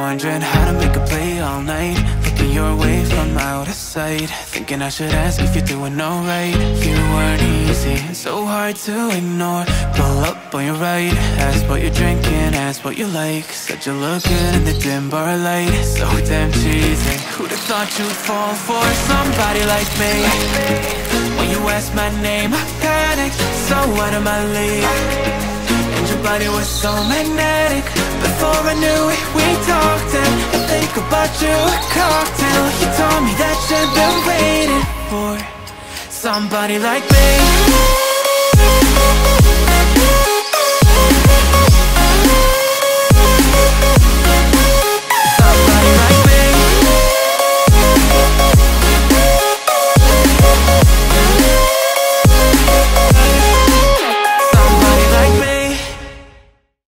wondering how to make a play all night. Looking your way from out of sight, thinking I should ask if you're doing alright. You weren't easy, so hard to ignore. Pull up on your right, ask what you're drinking, ask what you like. Said you look good in the dim bar light, so damn cheesy. Who'd have thought you'd fall for somebody like me? When you asked my name, I panicked, so out of my league. And your body was so magnetic. Before I knew it, we talked, and I think about you a cocktail. You told me that you've been waiting for somebody like me.